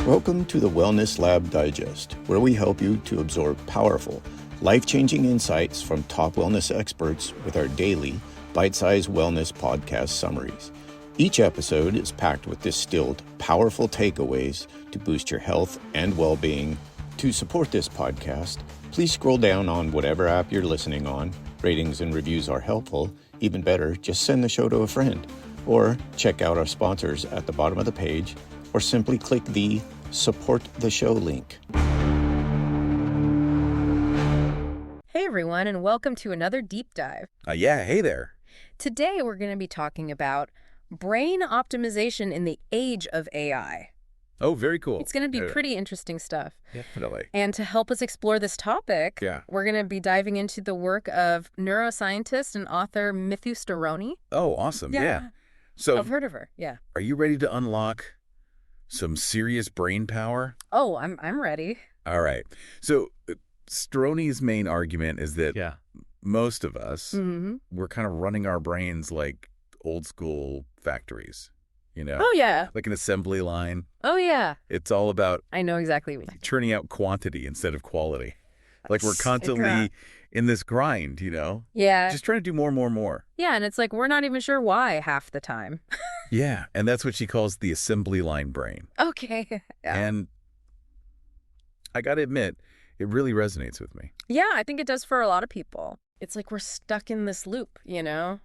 Welcome to the Wellness Lab Digest, where we help you to absorb powerful, life-changing insights from top wellness experts with our daily, bite-sized wellness podcast summaries. Each episode is packed with distilled, powerful takeaways to boost your health and well-being. To support this podcast, please scroll down on whatever app you're listening on. Ratings and reviews are helpful. Even better, just send the show to a friend. Or check out our sponsors at the bottom of the page, or simply click the Support the Show link. Hey everyone, and welcome to another deep dive. Hey there. Today we're going to be talking about brain optimization in the age of AI. Oh, very cool. It's going to be pretty interesting stuff. Definitely. And to help us explore this topic, we're going to be diving into the work of neuroscientist and author Mithu Storoni. Oh, awesome. Yeah. So I've heard of her. Yeah. Are you ready to unlock some serious brain power? Oh, I'm ready. All right. So Storoni's main argument is that most of us, we're kind of running our brains like old school factories, you know? Oh, yeah. Like an assembly line. Oh, yeah. It's all about I know exactly what you're churning out quantity instead of quality. Like we're constantly in this grind, you know? Yeah. Just trying to do more. Yeah, and it's like we're not even sure why half the time. Yeah, and that's what she calls the assembly line brain. Okay. Yeah. And I got to admit, it really resonates with me. Yeah, I think it does for a lot of people. It's like we're stuck in this loop, you know?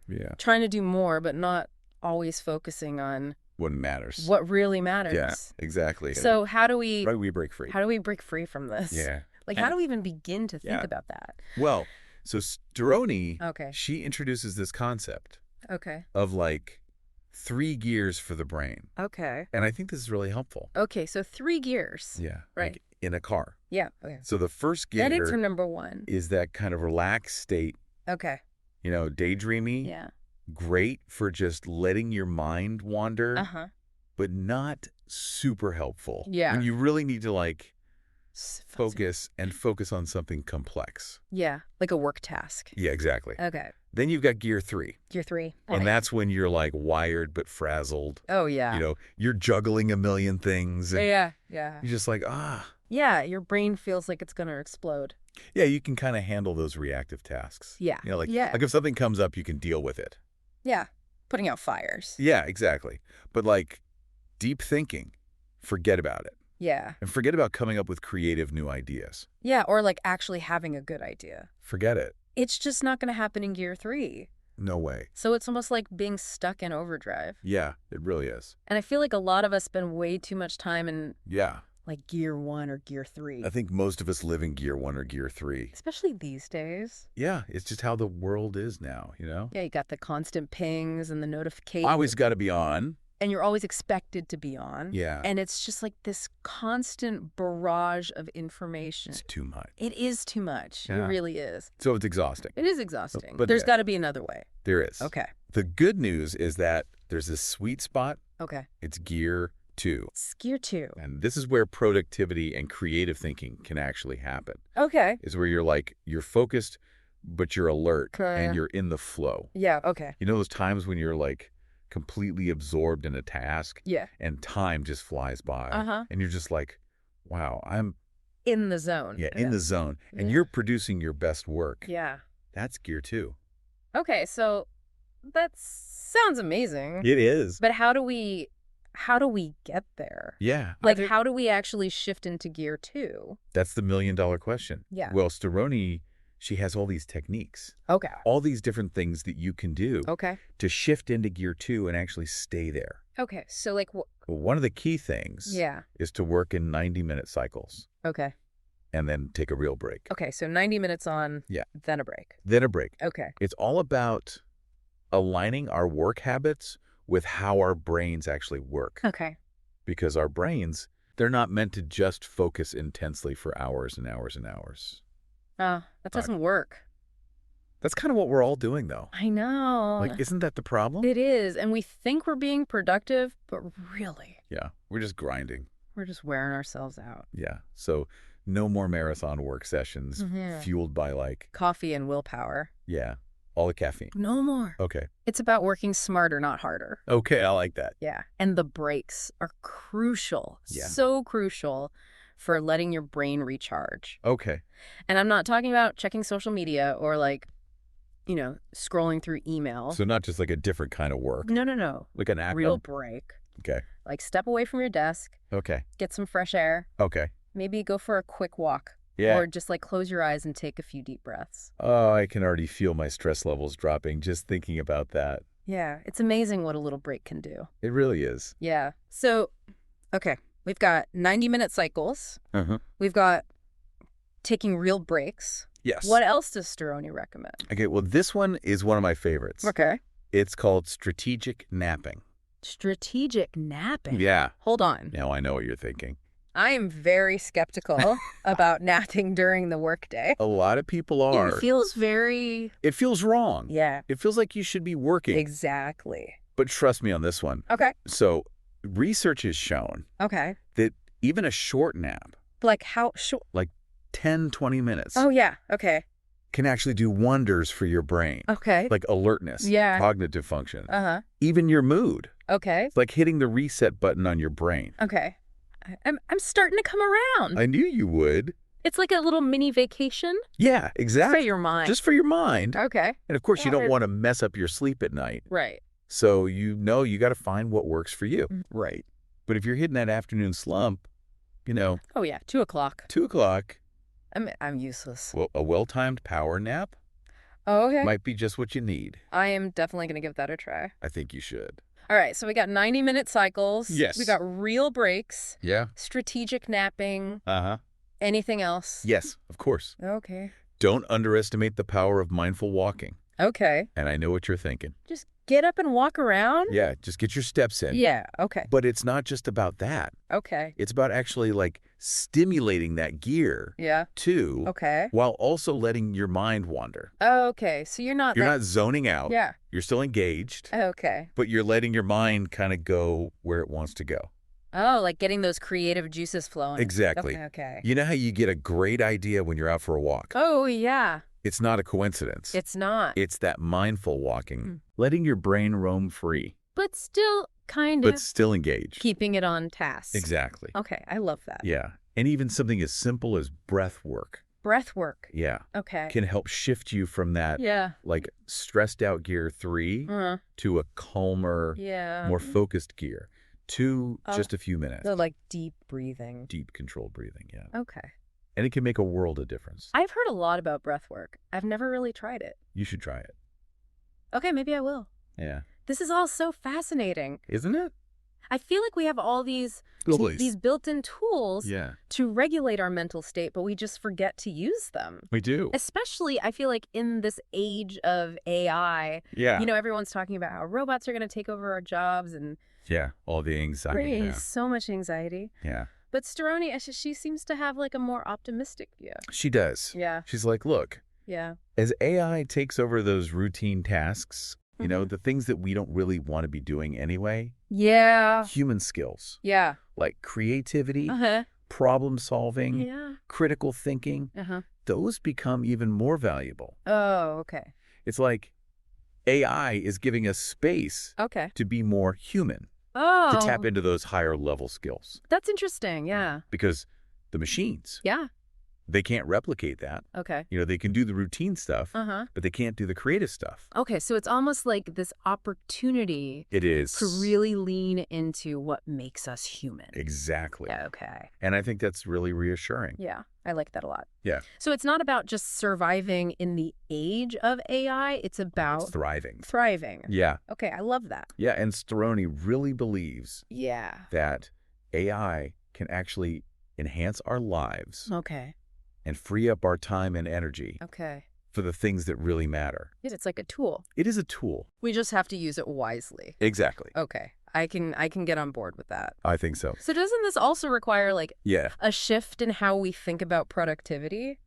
Yeah. Trying to do more, but not always focusing on what matters. what really matters. Yeah, exactly. So how do we break free? How do we break free from this? Yeah. Like, how do we even begin to think about that? Well, so Storoni, Okay. she introduces this concept Okay. of like 3 gears for the brain. Okay. And I think this is really helpful. Okay, so 3 gears. Yeah. Right. Like in a car. Yeah. Okay. So the first gear That is number 1. is that kind of relaxed state, Okay. you know, daydreamy. Yeah. Great for just letting your mind wander, Uh-huh. but not super helpful. Yeah. When you really need to like Focus. focus on something complex. Yeah, like a work task. Yeah, exactly. Okay. Then you've got gear 3. Gear 3. And that's when you're like wired but frazzled. Oh, yeah. You know, you're juggling a million things. And Yeah. You're just like, Yeah, your brain feels like it's going to explode. Yeah, you can kind of handle those reactive tasks. Yeah. You know, like Yeah. if something comes up, you can deal with it. Yeah. Putting out fires. Yeah, exactly. But like deep thinking, forget about it. Yeah. And forget about coming up with creative new ideas. Yeah, or like actually having a good idea. Forget it. It's just not going to happen in gear 3. No way. So it's almost like being stuck in overdrive. Yeah, it really is. And I feel like a lot of us spend way too much time in Yeah. like gear 1 or gear 3. I think most of us live in gear 1 or gear 3. Especially these days. Yeah, it's just how the world is now, you know? Yeah, you got the constant pings and the notifications. Always got to be on. And you're always expected to be on. Yeah. And it's just like this constant barrage of information. It's too much. It is too much. Yeah. It really is. So it's exhausting. It is exhausting. But There's got to be another way. There is. Okay. The good news is that there's this sweet spot. Okay. It's gear 2. It's gear 2. And this is where productivity and creative thinking can actually happen. Okay. Is where you're focused, but you're alert Okay. and you're in the flow. Yeah. Okay. You know those times when you're like completely absorbed in a task Yeah. and time just flies by Uh-huh. and you're just like, wow, I'm In the zone. in the zone and Yeah. you're producing your best work. Yeah. That's gear 2. Okay. So that sounds amazing. It is. But how do we get there? Yeah. Like, how do we actually shift into gear 2? That's the $1 million question. Yeah. Well, Storoni, she has all these techniques, Okay. all these different things that you can do Okay. to shift into gear 2 and actually stay there. Okay. So like, Well, one of the key things is to work in 90-minute cycles Okay. and then take a real break. Okay. So 90 minutes on. Yeah. Then a break. Then a break. Okay. It's all about aligning our work habits with how our brains actually work. Okay. Because our brains, they're not meant to just focus intensely for hours and hours and hours. That doesn't work. That's kind of what we're all doing, though. I know. Like, isn't that the problem? It is. And we think we're being productive, but really, Yeah, we're just grinding. we're just wearing ourselves out. Yeah, so no more marathon work sessions Mhm. fueled by like, Coffee and willpower. yeah, All the caffeine. No more. Okay. It's about working smarter, not harder. Okay, I like that. Yeah. And the breaks are crucial. Yeah. So crucial for letting your brain recharge. Okay. And I'm not talking about checking social media or scrolling through email. So not just like a different kind of work. No. Like an act. Real break. Okay. Like step away from your desk. Okay. Get some fresh air. Okay. Maybe go for a quick walk. Yeah. Or just like close your eyes and take a few deep breaths. Oh, I can already feel my stress levels dropping just thinking about that. Yeah. It's amazing what a little break can do. It really is. Yeah. So, okay. We've got 90-minute cycles. Uh-huh. We've got taking real breaks. Yes. What else does Storoni recommend? Okay, well, this one is one of my favorites. Okay. It's called strategic napping. Strategic napping? Yeah. Hold on. Now I know what you're thinking. I am very skeptical about napping during the workday. A lot of people are. It feels very... It feels wrong. Yeah. It feels like you should be working. Exactly. But trust me on this one. Okay. So research has shown that even a short nap, like how short? like 10, 20 minutes, Oh, yeah. Okay. can actually do wonders for your brain. Okay. Like alertness, Yeah. cognitive function, Uh-huh. even your mood. Okay. It's like hitting the reset button on your brain. Okay. I'm starting to come around. I knew you would. It's like a little mini vacation Yeah, for exactly. your mind. Just for your mind. Okay. And of course, you don't Yeah. want to mess up your sleep at night. Right. So you got to find what works for you. Mhm. Right. But if you're hitting that afternoon slump, Oh, yeah. 2 o'clock. 2 o'clock, I'm useless. well, a well-timed power nap Oh, okay. might be just what you need. I am definitely going to give that a try. I think you should. All right. So we got 90-minute cycles. Yes. We got real breaks, Yeah. strategic napping. Uh-huh. Anything else? Yes, of course. Okay. Don't underestimate the power of mindful walking. Okay. And I know what you're thinking. Just get up and walk around? Yeah, just get your steps in. Yeah. Okay. But it's not just about that. Okay. It's about actually like stimulating that gear Yeah. too, Okay. while also letting your mind wander. Okay. So you're not... You're not zoning out. Yeah. You're still engaged, Okay. but you're letting your mind kind of go where it wants to go. Oh, like getting those creative juices flowing. Exactly. Okay. You know how you get a great idea when you're out for a walk? Oh, yeah. It's not a coincidence. It's not. It's that mindful walking, letting your brain roam free, But still kind but of still engaged. keeping it on task. Exactly. Okay. I love that. Yeah. And even something as simple as breath work. Breath work. Yeah. Okay. Can help shift you from that Yeah. like stressed out gear 3 to a calmer, Yeah. more focused gear to just a few minutes. So like deep breathing. Deep controlled breathing. Yeah. Okay. And it can make a world of difference. I've heard a lot about breath work. I've never really tried it. You should try it. Okay, maybe I will. Yeah. This is all so fascinating. Isn't it? I feel like we have all these built-in tools Yeah. to regulate our mental state, but we just forget to use them. We do. Especially, I feel like in this age of AI, Yeah. everyone's talking about how robots are going to take over our jobs and Yeah. All the anxiety. raise so much anxiety. Yeah. But Storoni, she seems to have like a more optimistic view. She does. Yeah. She's like, look, Yeah. as AI takes over those routine tasks, the things that we don't really want to be doing anyway, Yeah. human skills Yeah. like creativity, Uh-huh. problem solving, Yeah. critical thinking, Uh-huh. those become even more valuable. Oh, okay. It's like AI is giving us space Okay. to be more human, Oh. to tap into those higher level skills. That's interesting. Yeah. Because the machines, Yeah. they can't replicate that. Okay. They can do the routine stuff, Uh-huh. but they can't do the creative stuff. Okay, so it's almost like this opportunity It is. to really lean into what makes us human. Exactly. Yeah, okay. And I think that's really reassuring. Yeah, I like that a lot. Yeah. So it's not about just surviving in the age of AI, it's about Thriving. thriving. Yeah. Okay, I love that. Yeah, and Storoni really believes Yeah. that AI can actually enhance our lives Okay. and free up our time and energy Okay. for the things that really matter. It's like a tool. It is a tool. We just have to use it wisely. Exactly. Okay. I can get on board with that. I think so. So doesn't this also require like Yeah, a shift in how we think about productivity?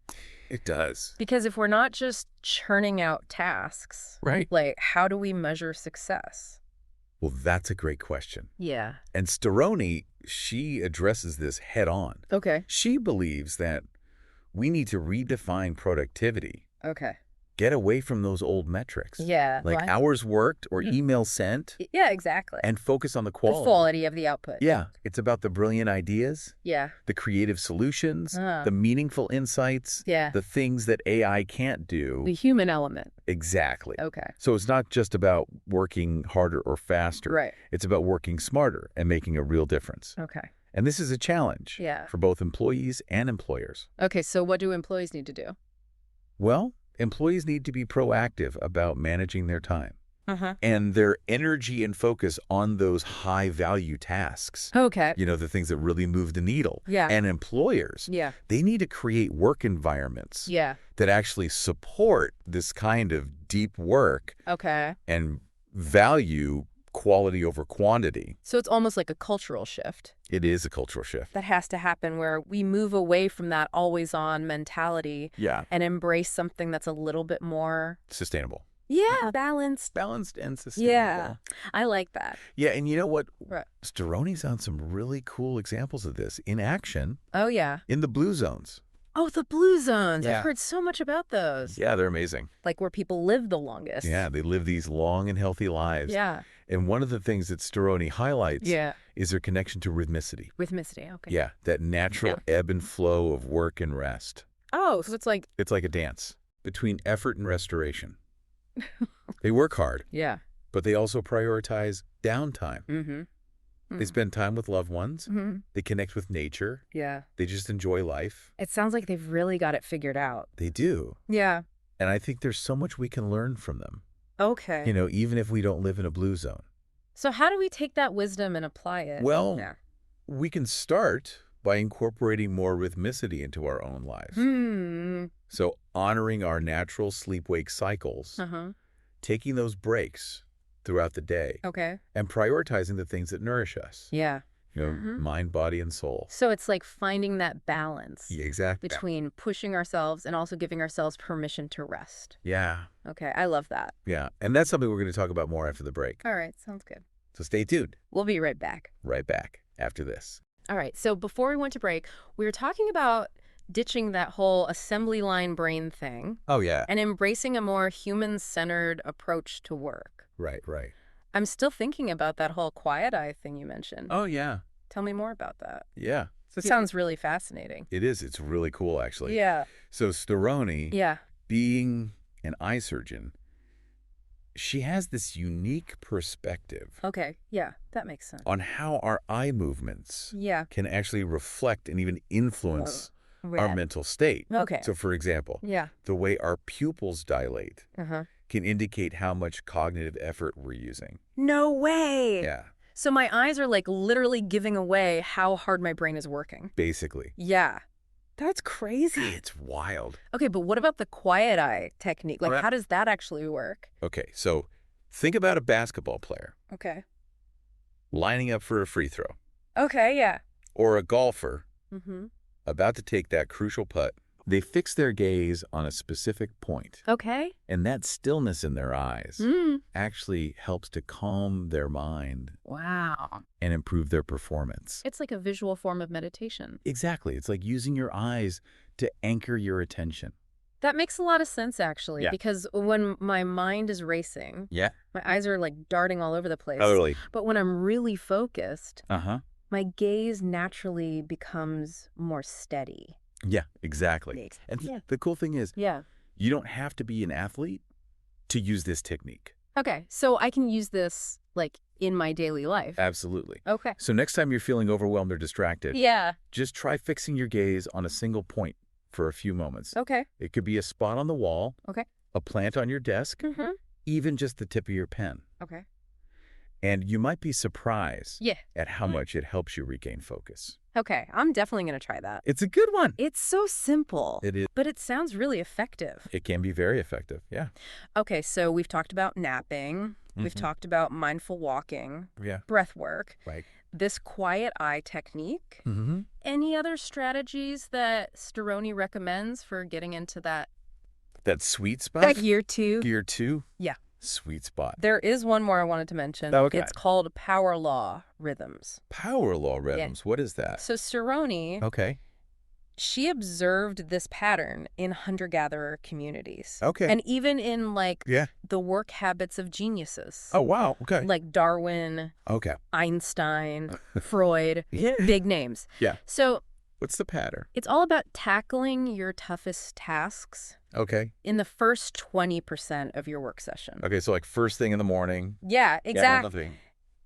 it does. Because if we're not just churning out tasks, Right. like how do we measure success? Well, that's a great question. Yeah. And Storoni, she addresses this head on. Okay. She believes that we need to redefine productivity Okay. get away from those old metrics. Yeah. Like hours worked or emails sent. Yeah, exactly. And focus on the quality. The quality of the output. Yeah. It's about the brilliant ideas. Yeah. The creative solutions. The meaningful insights. Yeah. The things that AI can't do. The human element. Exactly. Okay. So it's not just about working harder or faster. Right. It's about working smarter and making a real difference. Okay. And this is a challenge for both employees and employers. Okay, so what do employees need to do? Well, employees need to be proactive about managing their time and their energy and focus on those high-value tasks. Okay. You know, the things that really move the needle. Yeah. And employers, they need to create work environments that actually support this kind of deep work and value quality over quantity. So it's almost like a cultural shift. It is a cultural shift. That has to happen where we move away from that always-on mentality and embrace something that's a little bit more... sustainable. Yeah, balanced. Balanced and sustainable. Yeah, I like that. Yeah, and you know what? Right. Storoni's on some really cool examples of this in action. Oh, yeah. In the blue zones. Oh, the blue zones. Yeah. I've heard so much about those. Yeah, they're amazing. Like where people live the longest. Yeah, they live these long and healthy lives. Yeah. And one of the things that Storoni highlights is their connection to rhythmicity. Rhythmicity, okay. Yeah, that natural ebb and flow of work and rest. Oh, so it's like... It's like a dance between effort and restoration. They work hard. Yeah. But they also prioritize downtime. Mm-hmm. They spend time with loved ones. Mm-hmm. They connect with nature. Yeah. They just enjoy life. It sounds like they've really got it figured out. They do. Yeah. And I think there's so much we can learn from them. Okay. You know, even if we don't live in a blue zone. So how do we take that wisdom and apply it? Well, we can start by incorporating more rhythmicity into our own lives. So honoring our natural sleep-wake cycles, taking those breaks throughout the day, and prioritizing the things that nourish us. Yeah. You know, mind, body, and soul. So it's like finding that balance between pushing ourselves and also giving ourselves permission to rest. Yeah. Okay, I love that. Yeah, and that's something we're going to talk about more after the break. All right, sounds good. So stay tuned. We'll be right back. Right back after this. All right, so before we went to break, we were talking about ditching that whole assembly line brain thing. Oh, yeah. And embracing a more human-centered approach to work. Right, right. I'm still thinking about that whole quiet eye thing you mentioned. Oh, yeah. Tell me more about that. Yeah. It sounds really fascinating. It is. It's really cool, actually. Yeah. So Storoni, being an eye surgeon, she has this unique perspective. Okay. Yeah, that makes sense. On how our eye movements can actually reflect and even influence our mental state. Okay. So, for example, the way our pupils dilate can indicate how much cognitive effort we're using. No way. Yeah. So my eyes are like literally giving away how hard my brain is working. Basically. Yeah. That's crazy. It's wild. Okay, but what about the quiet eye technique? Like, how does that actually work? Okay, so think about a basketball player. Okay. Lining up for a free throw. Okay, yeah. Or a golfer about to take that crucial putt. They fix their gaze on a specific point. Okay. And that stillness in their eyes actually helps to calm their mind. Wow. And improve their performance. It's like a visual form of meditation. Exactly. It's like using your eyes to anchor your attention. That makes a lot of sense, actually, because when my mind is racing, my eyes are like darting all over the place. Totally. But when I'm really focused, my gaze naturally becomes more steady. Yeah, exactly. And the cool thing is, you don't have to be an athlete to use this technique. Okay, so I can use this like in my daily life. Absolutely. Okay. So next time you're feeling overwhelmed or distracted, just try fixing your gaze on a single point for a few moments. Okay. It could be a spot on the wall, a plant on your desk, even just the tip of your pen. Okay. And you might be surprised at how Mm. much it helps you regain focus. Okay, I'm definitely going to try that. It's a good one. It's so simple. It is. But it sounds really effective. It can be very effective, yeah. Okay, so we've talked about napping. We've talked about mindful walking. Breath work. Right. This quiet eye technique. Any other strategies that Storoni recommends for getting into that? That sweet spot? That gear 2? Gear 2? Yeah. Sweet spot. There is one more I wanted to mention. Okay. It's called power law rhythms. Power law rhythms. What is that? So Storoni she observed this pattern in hunter-gatherer communities. Okay. And even in, like, Yeah. the work habits of geniuses. Oh, wow. Okay. Like Darwin, Okay. Einstein, Freud, Yeah. big names. Yeah. So What's the pattern? it's all about tackling your toughest tasks Okay. in the first 20% of your work session. Okay, so like first thing in the morning. Yeah, exactly. Nothing.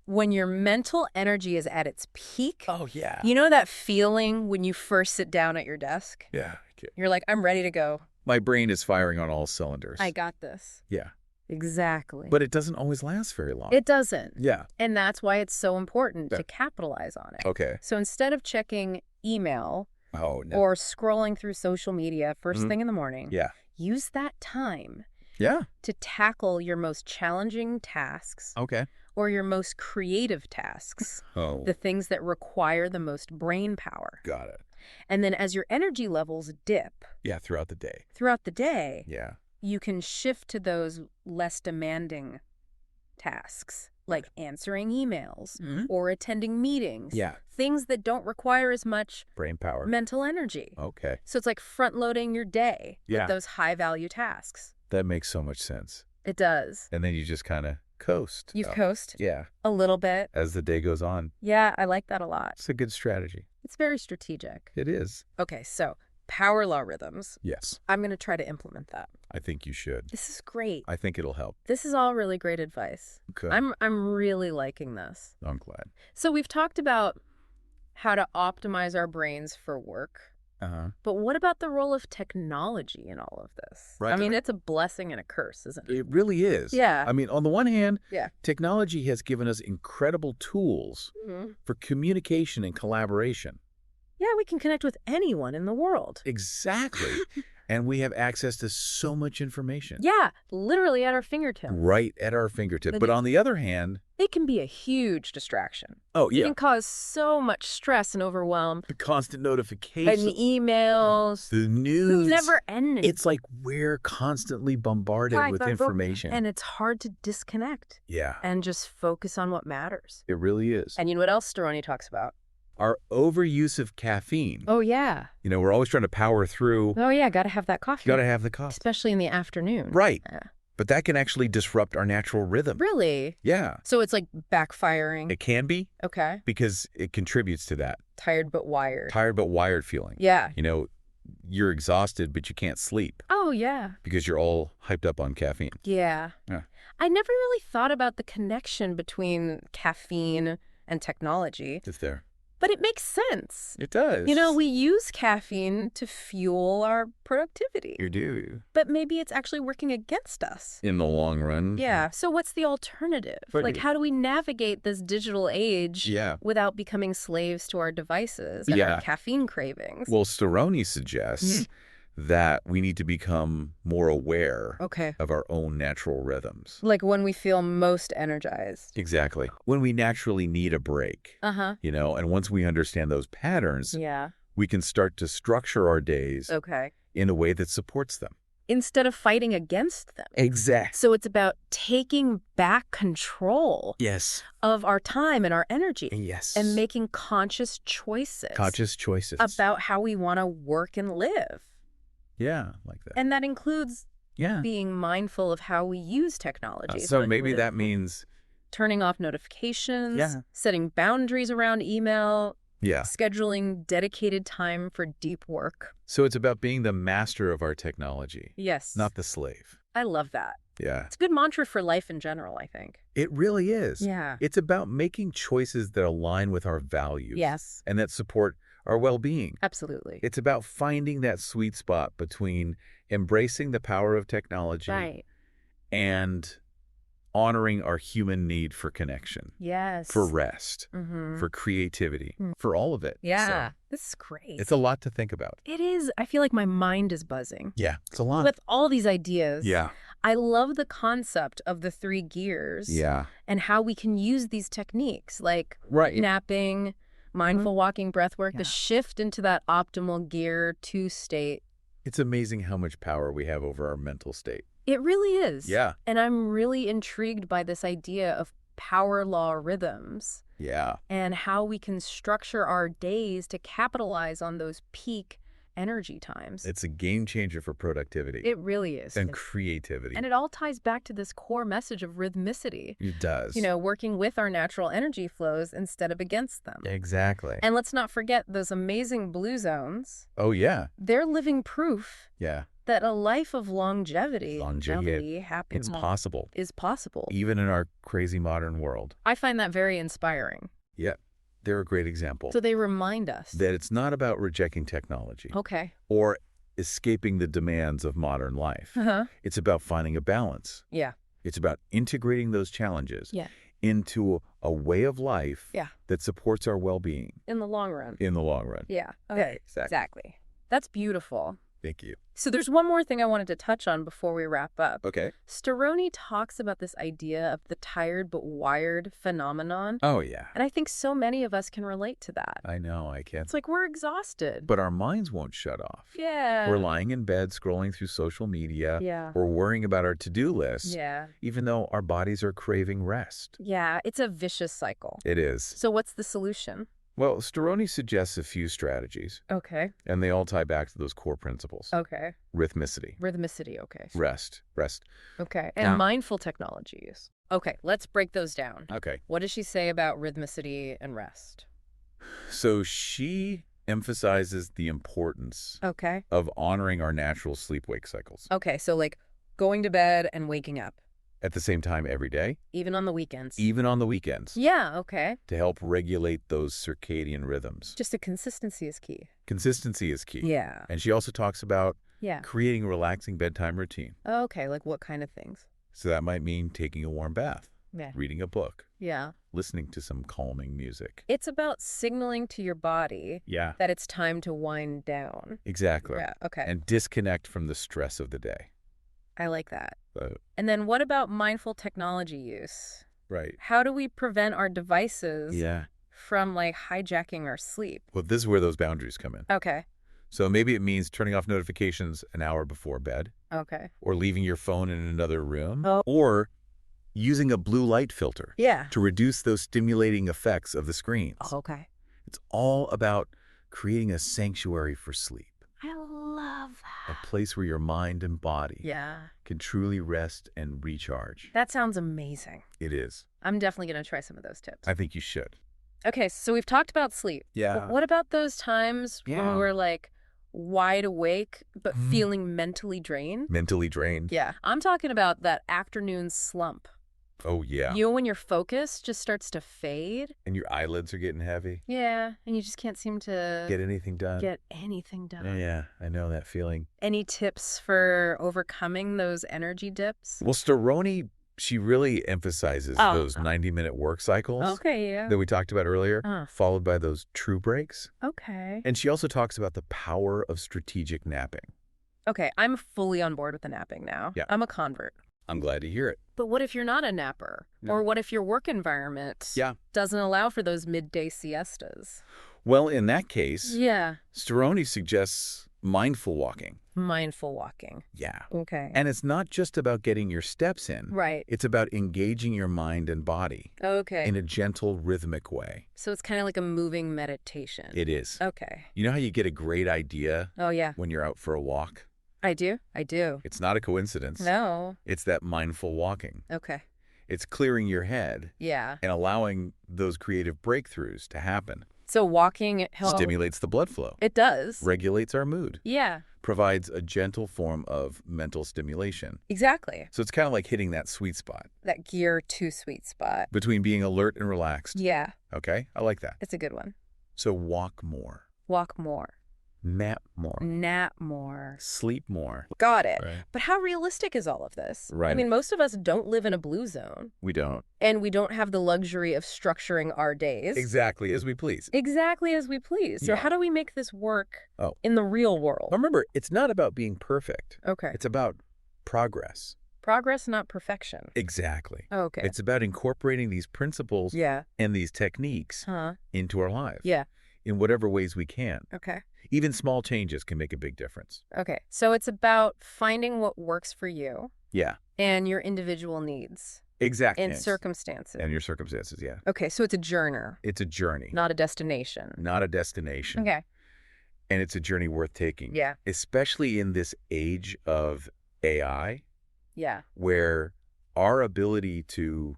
When your mental energy is at its peak, Oh, yeah. you know that feeling when you first sit down at your desk? Yeah. You're like, I'm ready to go. My brain is firing on all cylinders. I got this. Yeah. Exactly. But it doesn't always last very long. It doesn't. Yeah. And that's why it's so important Yeah. to capitalize on it. Okay. So instead of checking email Oh, no. or scrolling through social media first Mhm. thing in the morning, Yeah. use that time Yeah. to tackle your most challenging tasks Okay. or your most creative tasks, Oh, the things that require the most brain power. got it. And then as your energy levels dip Yeah, throughout the day. throughout the day, Yeah. you can shift to those less demanding tasks, like answering emails Mhm. or attending meetings. Yeah. Things that don't require as much Brain power. mental energy. Okay. So it's like front-loading your day Yeah. with those high-value tasks. That makes so much sense. It does. And then you just kind of coast. You Oh, coast Yeah. a little bit. As the day goes on. Yeah, I like that a lot. It's a good strategy. It's very strategic. It is. Okay, so power law rhythms. Yes. I'm going to try to implement that. I think you should. This is great. I think it'll help. This is all really great advice. Good. I'm really liking this. I'm glad. So we've talked about how to optimize our brains for work. Uh-huh. But what about the role of technology in all of this? Right. I mean, it's a blessing and a curse, isn't it? It really is. Yeah. I mean, on the one hand, Yeah. technology has given us incredible tools Mhm. for communication and collaboration. Yeah, we can connect with anyone in the world. Exactly. And we have access to so much information. Yeah, literally at our fingertips. Right at our fingertip. But But it- on the other hand, It can be a huge distraction. oh, It yeah, can cause so much stress and overwhelm. the constant And notifications, emails. the news. Never ending. It's like we're constantly bombarded Right, with but- information. And it's hard to disconnect Yeah, and just focus on what matters. it really is. And you know what else Storoni talks about? Our overuse of caffeine. Oh, yeah. You know, we're always trying to power through. Oh, yeah, got to have that coffee. Got to have the coffee. Especially in the afternoon. Right. Yeah. But that can actually disrupt our natural rhythm. Really? Yeah. So it's like backfiring. It can be Okay. because it contributes to that. Tired but wired. Tired but wired feeling. Yeah. You know, you're exhausted, but you can't sleep Oh, yeah. because you're all hyped up on caffeine. Yeah. Yeah. I never really thought about the connection between caffeine and technology, It's there. but it makes sense. It does. You know, we use caffeine to fuel our productivity, You do. but maybe it's actually working against us. In the long run. Yeah. So what's the alternative? But- Like, how do we navigate this digital age Yeah. without becoming slaves to our devices and Yeah. our caffeine cravings? Well, Storoni suggests that we need to become more aware Okay. of our own natural rhythms. Like when we feel most energized. Exactly. When we naturally need a break, Uh-huh. you know, and once we understand those patterns, Yeah. we can start to structure our days Okay. in a way that supports them. Instead of fighting against them. Exactly. So it's about taking back control Yes. of our time and our energy Yes. and making conscious choices conscious choices. about how we want to work and live. Yeah, like that. And that includes Yeah. being mindful of how we use technology. So like maybe with that means, turning off notifications, Yeah. setting boundaries around email, yeah. scheduling dedicated time for deep work. So it's about being the master of our technology, Yes. not the slave. I love that. Yeah. It's a good mantra for life in general, I think. It really is. Yeah. It's about making choices that align with our values. Yes. And that support our well-being. Absolutely. It's about finding that sweet spot between embracing the power of technology Right. and honoring our human need for connection, Yes. for rest, Mm-hmm. for creativity, Mm. for all of it. Yeah. So This is great. it's a lot to think about. It is. I feel like my mind is buzzing. Yeah, it's a lot. With all these ideas. Yeah. I love the concept of the 3 gears. Yeah. And how we can use these techniques like Right. napping, mindful walking, breath work, Yeah. the shift into that optimal gear 2 state. It's amazing how much power we have over our mental state. It really is. Yeah. And I'm really intrigued by this idea of power law rhythms Yeah. and how we can structure our days to capitalize on those peak energy times. It's a game changer for productivity. It really is. And creativity. And it all ties back to this core message of rhythmicity. It does. You know, working with our natural energy flows instead of against them. Exactly. And let's not forget those amazing blue zones. Oh, yeah. They're living proof Yeah. that a life of longevity, happiness, It's possible. is possible. Even in our crazy modern world. I find that very inspiring. Yeah. They're a great example. So they remind us that it's not about rejecting technology. Okay. Or escaping the demands of modern life. It's about finding a balance. Yeah. It's about integrating those challenges Yeah. into a way of life Yeah. that supports our well-being. In the long run. In the long run. Yeah. Okay. Exactly. That's beautiful. Thank you. So there's one more thing I wanted to touch on before we wrap up. Okay. Storoni talks about this idea of the tired but wired phenomenon. Oh, yeah. And I think so many of us can relate to that. I know, I can. It's like we're exhausted. But our minds won't shut off. Yeah. We're lying in bed scrolling through social media. Yeah. We're worrying about our to-do list. Yeah. Even though our bodies are craving rest. Yeah, it's a vicious cycle. It is. So what's the solution? Well, Storoni suggests a few strategies. Okay. And they all tie back to those core principles. Okay. Rhythmicity. Rhythmicity, okay. Rest. Okay. And Now- mindful technologies. Okay, let's break those down. Okay. What does she say about rhythmicity and rest? So she emphasizes the importance Okay. of honoring our natural sleep-wake cycles. Okay, so like going to bed and waking up, At the same time every day, even on the weekends. even on the weekends, Yeah, okay. to help regulate those circadian rhythms. Just a consistency is key. Consistency is key. Yeah. And she also talks about Yeah. creating a relaxing bedtime routine. Okay, like what kind of things? So that might mean taking a warm bath, Yeah. reading a book, Yeah. listening to some calming music. It's about signaling to your body Yeah, that it's time to wind down. exactly. Yeah, okay. And disconnect from the stress of the day. I like that. Uh, And then what about mindful technology use? right. How do we prevent our devices Yeah. from like hijacking our sleep? Well, this is where those boundaries come in. Okay. So maybe it means turning off notifications an hour before bed, Okay. or leaving your phone in another room, Oh. or using a blue light filter Yeah. to reduce those stimulating effects of the screens. Okay. It's all about creating a sanctuary for sleep, I love a that. place where your mind and body Yeah. can truly rest and recharge. That sounds amazing. It is. I'm definitely going to try some of those tips. I think you should. Okay, so we've talked about sleep. Yeah. But what about those times when Yeah. we're like wide awake but Mhm. feeling mentally drained? Mentally drained. Yeah. I'm talking about that afternoon slump. Oh, yeah. You know, when your focus just starts to fade? And your eyelids are getting heavy. Yeah, and you just can't seem to Get anything done. get anything done. Yeah, I know that feeling. Any tips for overcoming those energy dips? Well, Storoni, she really emphasizes Oh. those 90-minute work cycles Okay, yeah. that we talked about earlier, followed by those true breaks. Okay. And she also talks about the power of strategic napping. Okay, I'm fully on board with the napping now. Yeah. I'm a convert. I'm glad to hear it. But what if you're not a napper? No. Or what if your work environment Yeah. doesn't allow for those midday siestas? Well, in that case, Yeah. Storoni suggests mindful walking. Mindful walking. Yeah. Okay. And it's not just about getting your steps in. Right. It's about engaging your mind and body Okay. in a gentle, rhythmic way. So it's kind of like a moving meditation. It is. Okay. You know how you get a great idea Oh, yeah. when you're out for a walk? I do. It's not a coincidence. No. It's that mindful walking. Okay. It's clearing your head Yeah. and allowing those creative breakthroughs to happen. So walking helps. Stimulates the blood flow. It does. Regulates our mood. Yeah. Provides a gentle form of mental stimulation. Exactly. So it's kind of like hitting that sweet spot That gear to sweet spot. between being alert and relaxed. Yeah. Okay? I like that. It's a good one. So walk more. Walk more. Nap more. Nap more. Sleep more. Got it. Right. But how realistic is all of this? Right. I mean, most of us don't live in a blue zone, We don't. and we don't have the luxury of structuring our days Exactly as we please. exactly as we please. So Yeah. how do we make this work Oh. in the real world? Remember, it's not about being perfect. Okay. It's about progress. Progress, not perfection. Exactly. Okay. It's about incorporating these principles Yeah. and these techniques Huh. into our lives. Yeah. In whatever ways we can. Okay. Even small changes can make a big difference. Okay. So it's about finding what works for you Yeah. and your individual needs Exactly. and circumstances. And your circumstances, yeah. Okay. So it's a journey, It's a journey, not a destination. not a destination. Okay. And it's a journey worth taking. Yeah. Especially in this age of AI, Yeah. where our ability to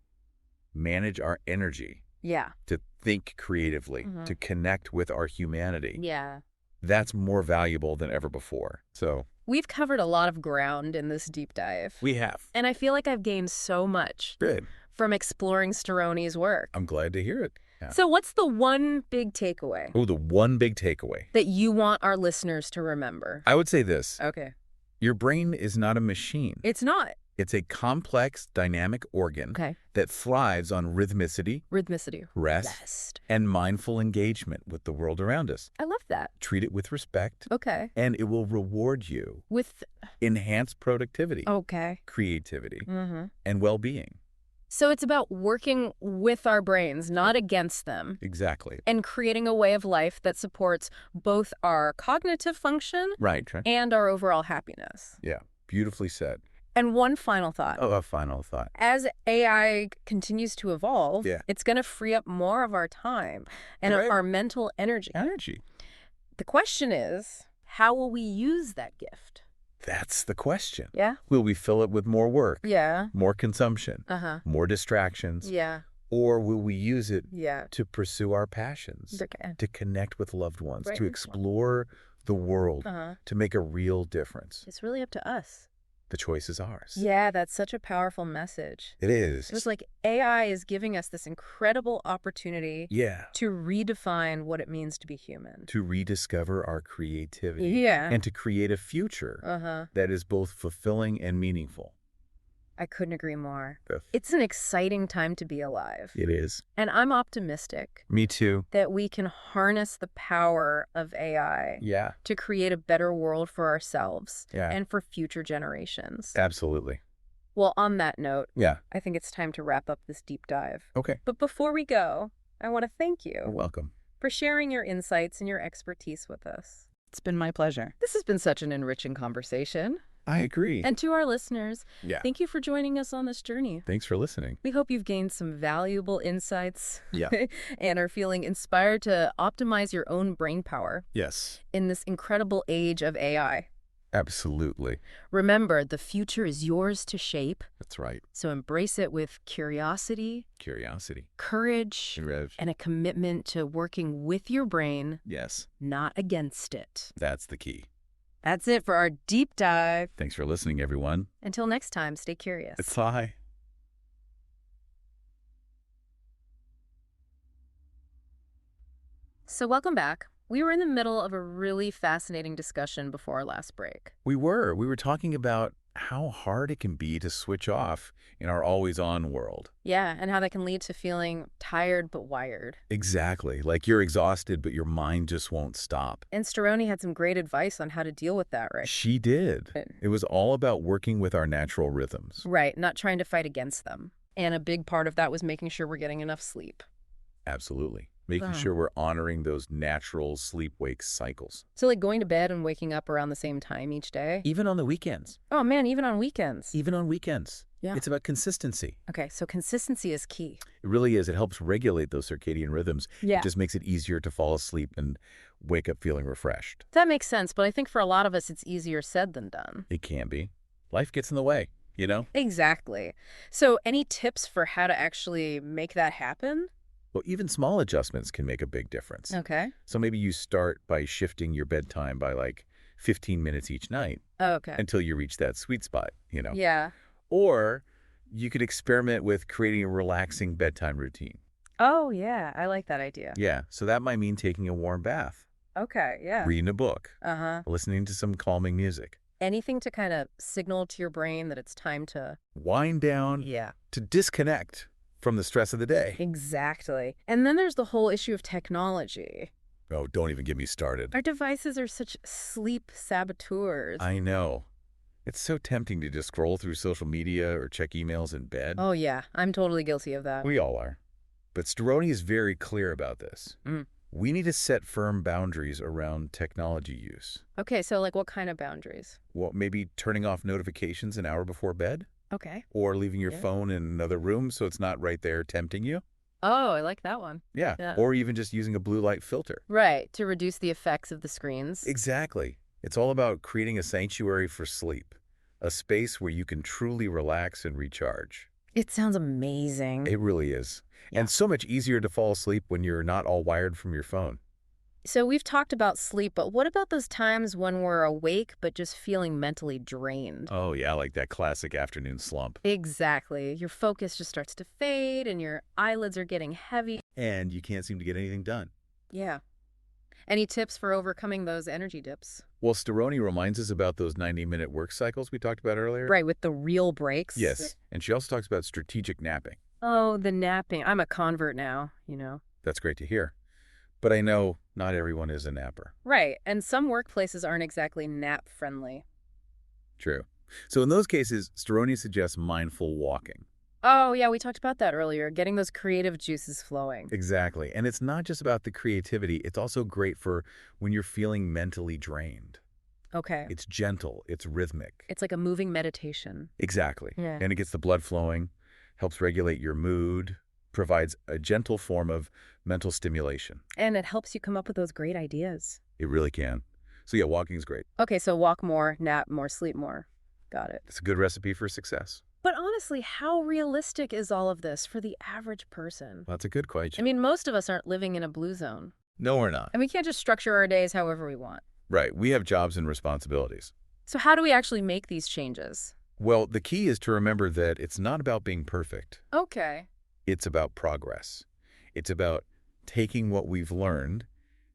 manage our energy, to think creatively, to connect with our humanity, that's more valuable than ever before. So we've covered a lot of ground in this deep dive. we have. And I feel like I've gained so much from exploring Storoni's work. I'm glad to hear it. Yeah. So what's the one big takeaway? Oh, the one big takeaway that you want our listeners to remember? I would say this. Okay. Your brain is not a machine. It's not. It's a complex, dynamic organ that thrives on rhythmicity, rest, and mindful engagement with the world around us. I love that. Treat it with respect. Okay. And it will reward you with enhanced productivity, creativity, and well-being. So it's about working with our brains, not against them. Exactly. And creating a way of life that supports both our cognitive function and our overall happiness. Yeah, beautifully said. And one final thought. Oh, a final thought. As AI continues to evolve, it's going to free up more of our time and our mental energy. The question is, how will we use that gift? That's the question. Yeah. Will we fill it with more work? Yeah. More consumption? More distractions? Yeah. Or will we use it to pursue our passions, to connect with loved ones, to explore the world, to make a real difference? It's really up to us. The choice is ours. Yeah, that's such a powerful message. It is. It was like AI is giving us this incredible opportunity to redefine what it means to be human. To rediscover our creativity. And to create a future that is both fulfilling and meaningful. I couldn't agree more. It's an exciting time to be alive. It is. And I'm optimistic. Me too. That we can harness the power of AI to create a better world for ourselves and for future generations. Absolutely. Well, on that note, I think it's time to wrap up this deep dive. Okay. But before we go, I want to thank you. You're welcome. For sharing your insights and your expertise with us. It's been my pleasure. This has been such an enriching conversation. I agree. And to our listeners, thank you for joining us on this journey. Thanks for listening. We hope you've gained some valuable insights Yeah. and are feeling inspired to optimize your own brain power. Yes. In this incredible age of AI. Absolutely. Remember, the future is yours to shape. That's right. So embrace it with curiosity, courage, and a commitment to working with your brain. Yes. Not against it. That's the key. That's it for our deep dive. Thanks for listening, everyone. Until next time, stay curious. Bye. So welcome back. We were in the middle of a really fascinating discussion before our last break. We were talking about how hard it can be to switch off in our always-on world. Yeah, and how that can lead to feeling tired but wired. Exactly. Like you're exhausted, but your mind just won't stop. And Storoni had some great advice on how to deal with that, right? She did. It was all about working with our natural rhythms. Right, not trying to fight against them. And a big part of that was making sure we're getting enough sleep. Absolutely. Making sure we're honoring those natural sleep-wake cycles. So like going to bed and waking up around the same time each day? Even on the weekends. Oh man, even on weekends. Even on weekends. Yeah. It's about consistency. Okay, so consistency is key. It really is. It helps regulate those circadian rhythms. Yeah. It just makes it easier to fall asleep and wake up feeling refreshed. That makes sense, but I think for a lot of us it's easier said than done. It can be. Life gets in the way, you know? Exactly. So any tips for how to actually make that happen? Well, even small adjustments can make a big difference. Okay. So maybe you start by shifting your bedtime by like 15 minutes each night. Oh, okay. Until you reach that sweet spot, you know? Yeah. Or you could experiment with creating a relaxing bedtime routine. Oh, yeah. I like that idea. Yeah. So that might mean taking a warm bath. Okay, yeah. Reading a book. Uh-huh. Listening to some calming music. Anything to kind of signal to your brain that it's time to... wind down. Yeah. To disconnect from the stress of the day. Exactly. And then there's the whole issue of technology. Oh, don't even get me started. Our devices are such sleep saboteurs. I know. It's so tempting to just scroll through social media or check emails in bed. Oh, yeah. I'm totally guilty of that. We all are. But Storoni is very clear about this. We need to set firm boundaries around technology use. Okay, so like what kind of boundaries? Well, maybe turning off notifications an hour before bed? Okay. Or leaving your phone in another room so it's not right there tempting you? Oh, I like that one. Yeah. Or even just using a blue light filter. Right, to reduce the effects of the screens. Exactly. It's all about creating a sanctuary for sleep, a space where you can truly relax and recharge. It sounds amazing. It really is. Yeah. And so much easier to fall asleep when you're not all wired from your phone. So we've talked about sleep, but what about those times when we're awake but just feeling mentally drained? Oh, yeah, like that classic afternoon slump. Exactly. Your focus just starts to fade and your eyelids are getting heavy. And you can't seem to get anything done. Yeah. Any tips for overcoming those energy dips? Well, Storoni reminds us about those 90-minute work cycles we talked about earlier. Right, with the real breaks. Yes, and she also talks about strategic napping. Oh, the napping. I'm a convert now, That's great to hear. But I know not everyone is a napper. Right, and some workplaces aren't exactly nap-friendly. True. So in those cases, Storoni suggests mindful walking. Oh, yeah, we talked about that earlier, getting those creative juices flowing. Exactly. And it's not just about the creativity. It's also great for when you're feeling mentally drained. Okay. It's gentle. It's rhythmic. It's like a moving meditation. Exactly. Yeah. And it gets the blood flowing, helps regulate your mood, provides a gentle form of mental stimulation. And it helps you come up with those great ideas. It really can. So yeah, walking is great. Okay, so walk more, nap more, sleep more. Got it. It's a good recipe for success. But honestly, how realistic is all of this for the average person? Well, that's a good question. I mean, most of us aren't living in a blue zone. No, we're not. And we can't just structure our days however we want. Right. We have jobs and responsibilities. So how do we actually make these changes? Well, the key is to remember that it's not about being perfect. Okay. It's about progress. It's about taking what we've learned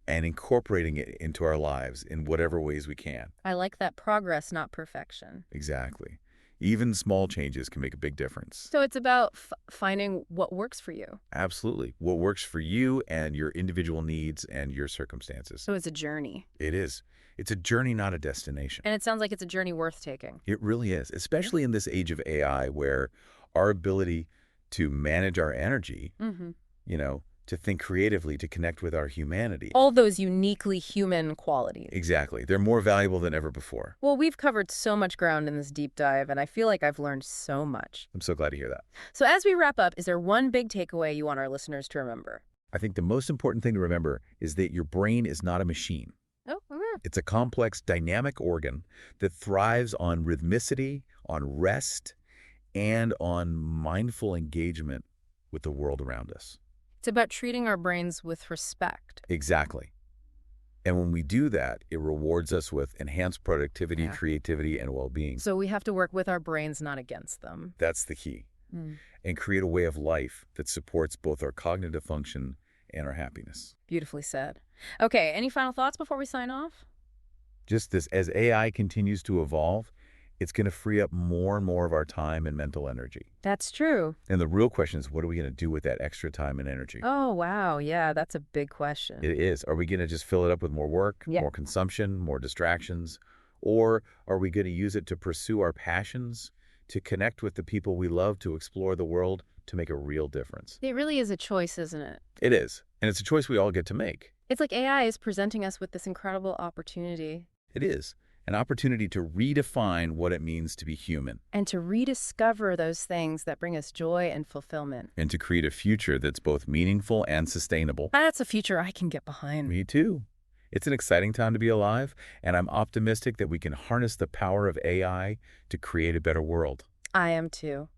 and incorporating it into our lives in whatever ways we can. I like that progress, not perfection. Exactly. Even small changes can make a big difference. So it's about finding what works for you. Absolutely. What works for you and your individual needs and your circumstances. So it's a journey. It is. It's a journey, not a destination. And it sounds like it's a journey worth taking. It really is, especially in this age of AI where our ability to manage our energy, to think creatively, to connect with our humanity. All those uniquely human qualities. Exactly. They're more valuable than ever before. Well, we've covered so much ground in this deep dive, and I feel like I've learned so much. I'm so glad to hear that. So as we wrap up, is there one big takeaway you want our listeners to remember? I think the most important thing to remember is that your brain is not a machine. Oh, It's a complex, dynamic organ that thrives on rhythmicity, on rest, and on mindful engagement with the world around us. It's about treating our brains with respect. Exactly. And when we do that, it rewards us with enhanced productivity, creativity, and well-being. So we have to work with our brains, not against them. That's the key. And create a way of life that supports both our cognitive function and our happiness. Beautifully said. Okay, any final thoughts before we sign off? Just this, as AI continues to evolve, it's going to free up more and more of our time and mental energy. That's true. And the real question is, what are we going to do with that extra time and energy? Oh, wow. Yeah, that's a big question. It is. Are we going to just fill it up with more work, more consumption, more distractions? Or are we going to use it to pursue our passions, to connect with the people we love, to explore the world, to make a real difference? It really is a choice, isn't it? It is. And it's a choice we all get to make. It's like AI is presenting us with this incredible opportunity. It is. An opportunity to redefine what it means to be human. And to rediscover those things that bring us joy and fulfillment. And to create a future that's both meaningful and sustainable. That's a future I can get behind. Me too. It's an exciting time to be alive, and I'm optimistic that we can harness the power of AI to create a better world. I am too.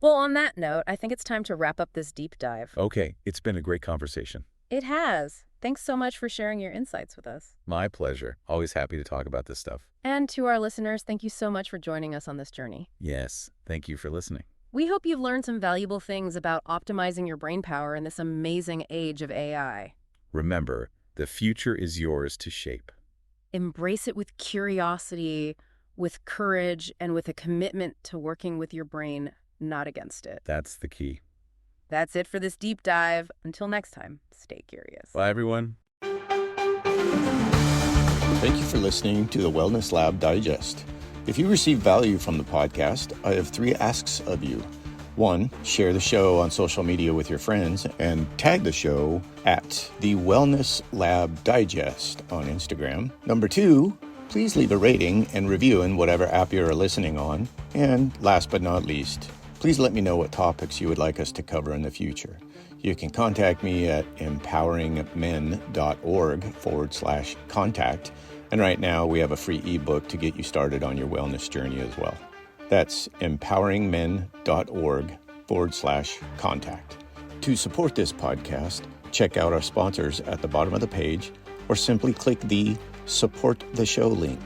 Well, on that note, I think it's time to wrap up this deep dive. Okay, it's been a great conversation. It has. Thanks so much for sharing your insights with us. My pleasure. Always happy to talk about this stuff. And to our listeners, thank you so much for joining us on this journey. Yes, thank you for listening. We hope you've learned some valuable things about optimizing your brain power in this amazing age of AI. Remember, the future is yours to shape. Embrace it with curiosity, with courage, and with a commitment to working with your brain, not against it. That's the key. That's it for this deep dive. Until next time, stay curious. Bye, everyone. Thank you for listening to the Wellness Lab Digest. If you receive value from the podcast, I have 3 asks of you. 1, share the show on social media with your friends and tag the show at the Wellness Lab Digest on Instagram. Number 2, please leave a rating and review in whatever app you're listening on. And last but not least, please let me know what topics you would like us to cover in the future. You can contact me at empoweringmen.org/contact. And right now we have a free ebook to get you started on your wellness journey as well. That's empoweringmen.org/contact. To support this podcast, check out our sponsors at the bottom of the page or simply click the Support the Show link.